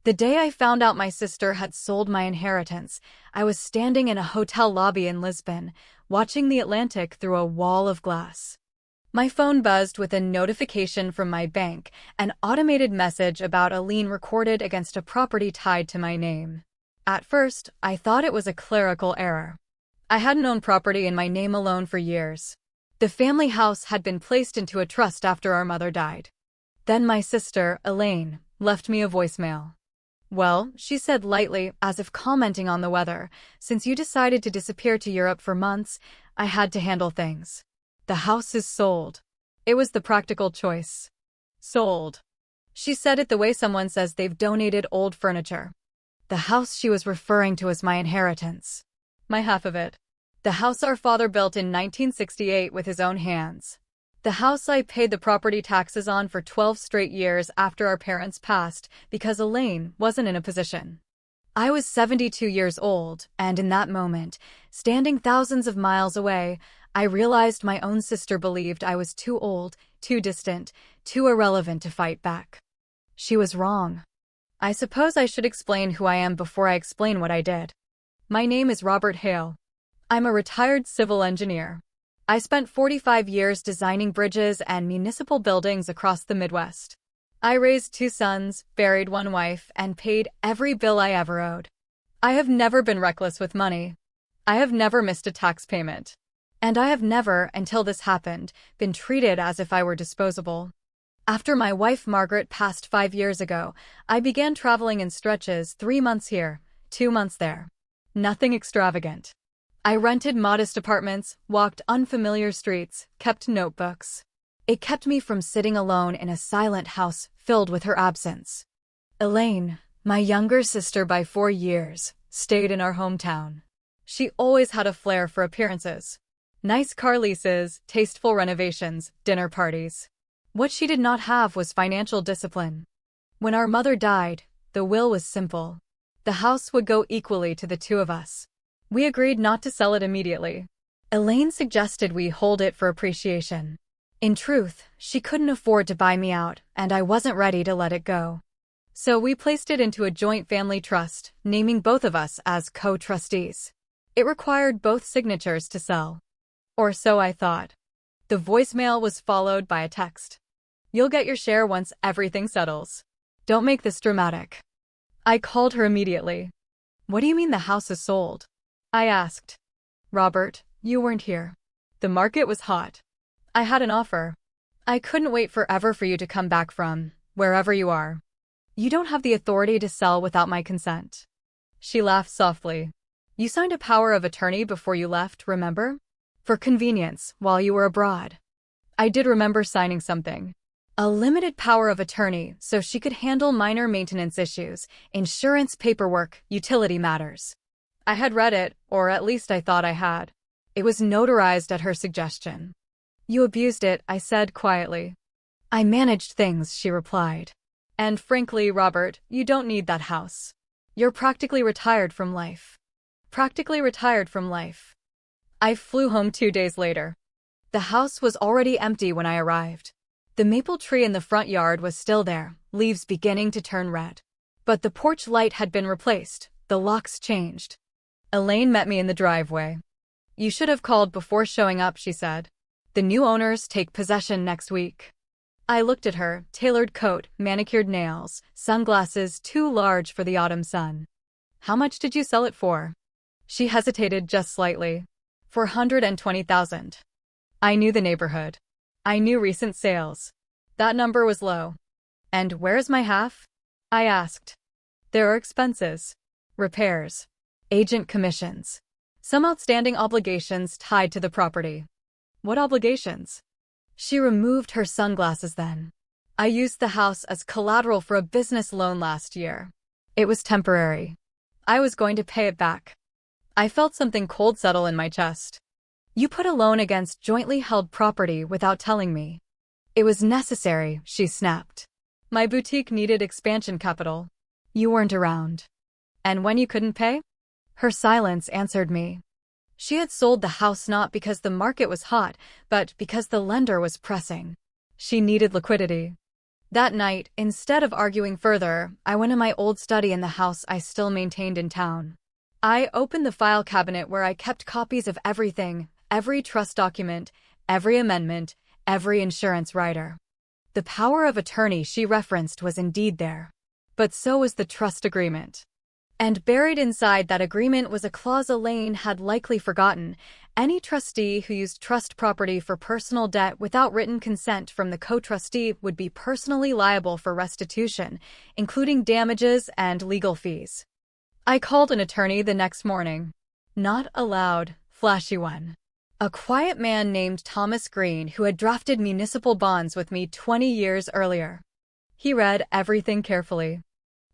The day I found out my sister had sold my inheritance, I was standing in a hotel lobby in Lisbon, watching the Atlantic through a wall of glass. My phone buzzed with a notification from my bank, an automated message about a lien recorded against a property tied to my name. At first, I thought it was a clerical error. I hadn't owned property in my name alone for years. The family house had been placed into a trust after our mother died. Then my sister, Elaine, left me a voicemail. "Well," she said lightly, as if commenting on the weather, "since you decided to disappear to Europe for months, I had to handle things. The house is sold." It was the practical choice. Sold. She said it the way someone says they've donated old furniture. The house she was referring to as my inheritance. My half of it. The house our father built in 1968 with his own hands. The house I paid the property taxes on for 12 straight years after our parents passed because Elaine wasn't in a position. I was 72 years old, and in that moment, standing thousands of miles away, I realized my own sister believed I was too old, too distant, too irrelevant to fight back. She was wrong. I suppose I should explain who I am before I explain what I did. My name is Robert Hale. I'm a retired civil engineer. I spent 45 years designing bridges and municipal buildings across the Midwest. I raised 2 sons, buried 1 wife, and paid every bill I ever owed. I have never been reckless with money. I have never missed a tax payment. And I have never, until this happened, been treated as if I were disposable. After my wife Margaret passed 5 years ago, I began traveling in stretches, 3 months here, 2 months there. Nothing extravagant. I rented modest apartments, walked unfamiliar streets, kept notebooks. It kept me from sitting alone in a silent house filled with her absence. Elaine, my younger sister by 4 years, stayed in our hometown. She always had a flair for appearances. Nice car leases, tasteful renovations, dinner parties. What she did not have was financial discipline. When our mother died, the will was simple. The house would go equally to the 2 of us. We agreed not to sell it immediately. Elaine suggested we hold it for appreciation. In truth, she couldn't afford to buy me out, and I wasn't ready to let it go. So we placed it into a joint family trust, naming both of us as co-trustees. It required both signatures to sell. Or so I thought. The voicemail was followed by a text. "You'll get your share once everything settles. Don't make this dramatic." I called her immediately. "What do you mean the house is sold?" I asked. "Robert, you weren't here. The market was hot. I had an offer. I couldn't wait forever for you to come back from wherever you are. You don't have the authority to sell without my consent." She laughed softly. "You signed a power of attorney before you left, remember? For convenience, while you were abroad." I did remember signing something. A limited power of attorney so she could handle minor maintenance issues, insurance paperwork, utility matters. I had read it, or at least I thought I had. It was notarized at her suggestion. "You abused it," I said quietly. "I managed things," she replied. "And frankly, Robert, you don't need that house. You're practically retired from life." Practically retired from life. I flew home 2 days later. The house was already empty when I arrived. The maple tree in the front yard was still there, leaves beginning to turn red. But the porch light had been replaced, the locks changed. Elaine met me in the driveway. "You should have called before showing up," she said. "The new owners take possession next week." I looked at her, tailored coat, manicured nails, sunglasses too large for the autumn sun. "How much did you sell it for?" She hesitated just slightly. "420,000. I knew the neighborhood. I knew recent sales. That number was low. "And where's my half?" I asked. "There are expenses. Repairs. Agent commissions. Some outstanding obligations tied to the property." "What obligations?" She removed her sunglasses then. "I used the house as collateral for a business loan last year. It was temporary. I was going to pay it back." I felt something cold settle in my chest. "You put a loan against jointly held property without telling me." "It was necessary," she snapped. "My boutique needed expansion capital. You weren't around." "And when you couldn't pay?" Her silence answered me. She had sold the house not because the market was hot, but because the lender was pressing. She needed liquidity. That night, instead of arguing further, I went to my old study in the house I still maintained in town. I opened the file cabinet where I kept copies of everything, every trust document, every amendment, every insurance rider. The power of attorney she referenced was indeed there. But so was the trust agreement. And buried inside that agreement was a clause Elaine had likely forgotten. Any trustee who used trust property for personal debt without written consent from the co-trustee would be personally liable for restitution, including damages and legal fees. I called an attorney the next morning. Not a loud, flashy one. A quiet man named Thomas Green who had drafted municipal bonds with me 20 years earlier. He read everything carefully.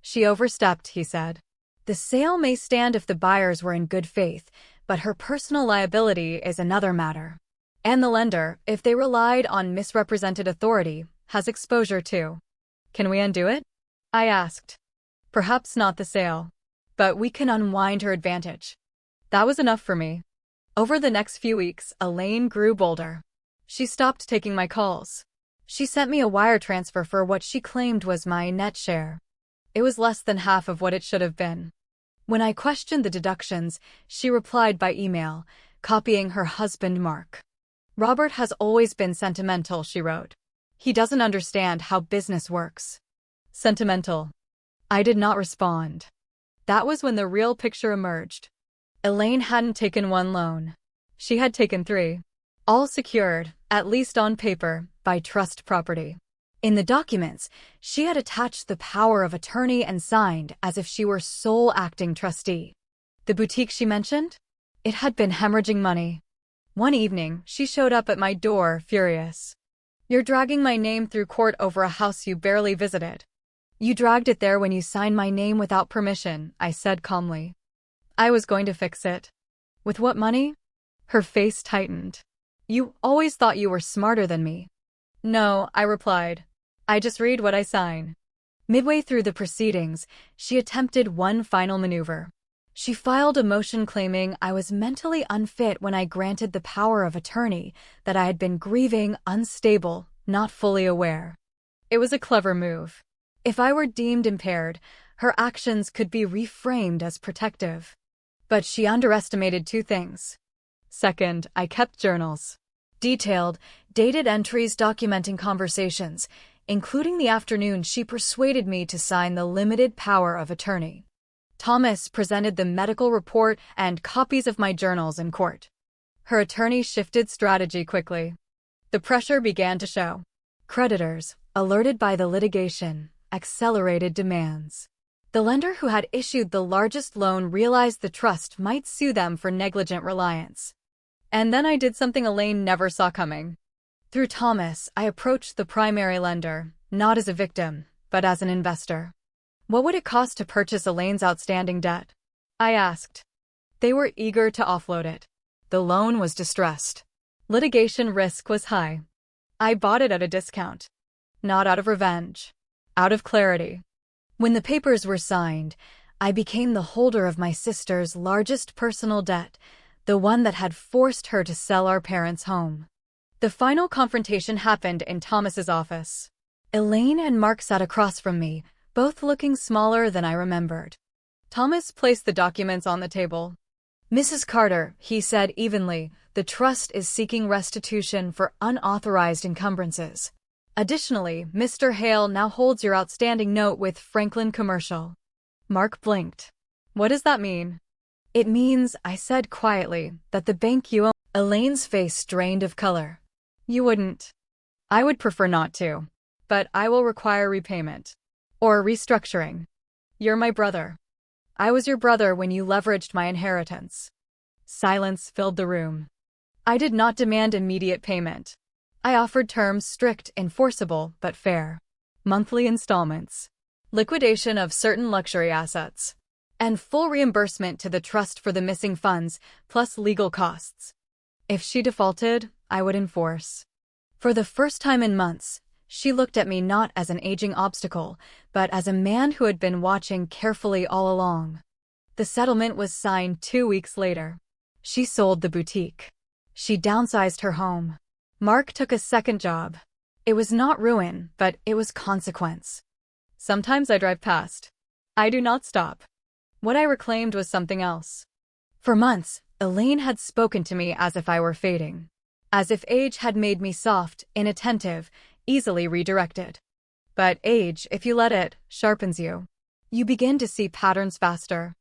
She overstepped, he said. The sale may stand if the buyers were in good faith, but her personal liability is another matter. And the lender, if they relied on misrepresented authority, has exposure too. Can we undo it? I asked. Perhaps not the sale. But we can unwind her advantage. That was enough for me. Over the next few weeks, Elaine grew bolder. She stopped taking my calls. She sent me a wire transfer for what she claimed was my net share. It was less than half of what it should have been. When I questioned the deductions, she replied by email, copying her husband Mark. Robert has always been sentimental, she wrote. He doesn't understand how business works. Sentimental. I did not respond. That was when the real picture emerged. Elaine hadn't taken one loan. She had taken 3. All secured, at least on paper, by trust property. In the documents, she had attached the power of attorney and signed as if she were sole acting trustee. The boutique she mentioned? It had been hemorrhaging money. One evening, she showed up at my door, furious. You're dragging my name through court over a house you barely visited. You dragged it there when you signed my name without permission, I said calmly. I was going to fix it. With what money? Her face tightened. You always thought you were smarter than me. No, I replied. I just read what I sign. Midway through the proceedings, she attempted one final maneuver. She filed a motion claiming I was mentally unfit when I granted the power of attorney, that I had been grieving, unstable, not fully aware. It was a clever move. If I were deemed impaired, her actions could be reframed as protective. But she underestimated 2 things. Second, I kept journals. Detailed, dated entries documenting conversations, including the afternoon she persuaded me to sign the limited power of attorney. Thomas presented the medical report and copies of my journals in court. Her attorney shifted strategy quickly. The pressure began to show. Creditors, alerted by the litigation, accelerated demands. The lender who had issued the largest loan realized the trust might sue them for negligent reliance. And then I did something Elaine never saw coming. Through Thomas, I approached the primary lender, not as a victim, but as an investor. What would it cost to purchase Elaine's outstanding debt? I asked. They were eager to offload it. The loan was distressed. Litigation risk was high. I bought it at a discount. Not out of revenge. Out of clarity. When the papers were signed, I became the holder of my sister's largest personal debt, the one that had forced her to sell our parents' home. The final confrontation happened in Thomas's office. Elaine and Mark sat across from me, both looking smaller than I remembered. Thomas placed the documents on the table. Mrs. Carter, he said evenly, the trust is seeking restitution for unauthorized encumbrances. Additionally, Mr. Hale now holds your outstanding note with Franklin Commercial. Mark blinked. What does that mean? It means, I said quietly, that the bank you own. Elaine's face drained of color. You wouldn't. I would prefer not to. But I will require repayment. Or restructuring. You're my brother. I was your brother when you leveraged my inheritance. Silence filled the room. I did not demand immediate payment. I offered terms strict, enforceable, but fair. Monthly installments. Liquidation of certain luxury assets. And full reimbursement to the trust for the missing funds, plus legal costs. If she defaulted, I would enforce. For the first time in months, she looked at me not as an aging obstacle, but as a man who had been watching carefully all along. The settlement was signed 2 weeks later. She sold the boutique. She downsized her home. Mark took a second job. It was not ruin, but it was consequence. Sometimes I drive past. I do not stop. What I reclaimed was something else. For months, Elaine had spoken to me as if I were fading. As if age had made me soft, inattentive, easily redirected. But age, if you let it, sharpens you. You begin to see patterns faster.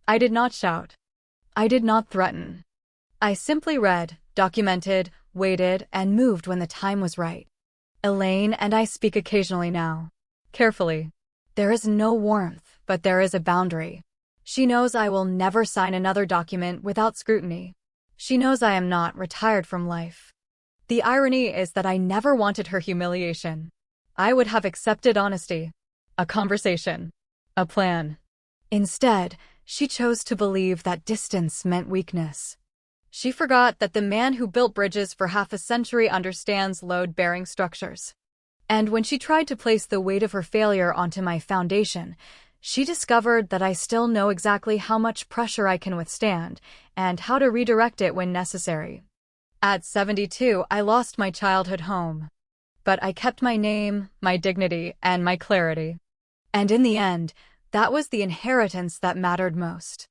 I did not shout. I did not threaten. I simply read, documented, waited, and moved when the time was right. Elaine and I speak occasionally now. Carefully. There is no warmth, but there is a boundary. She knows I will never sign another document without scrutiny. She knows I am not retired from life. The irony is that I never wanted her humiliation. I would have accepted honesty, a conversation, a plan. Instead, she chose to believe that distance meant weakness. She forgot that the man who built bridges for half a century understands load-bearing structures. And when she tried to place the weight of her failure onto my foundation, she discovered that I still know exactly how much pressure I can withstand and how to redirect it when necessary. At 72, I lost my childhood home. But I kept my name, my dignity, and my clarity. And in the end, that was the inheritance that mattered most.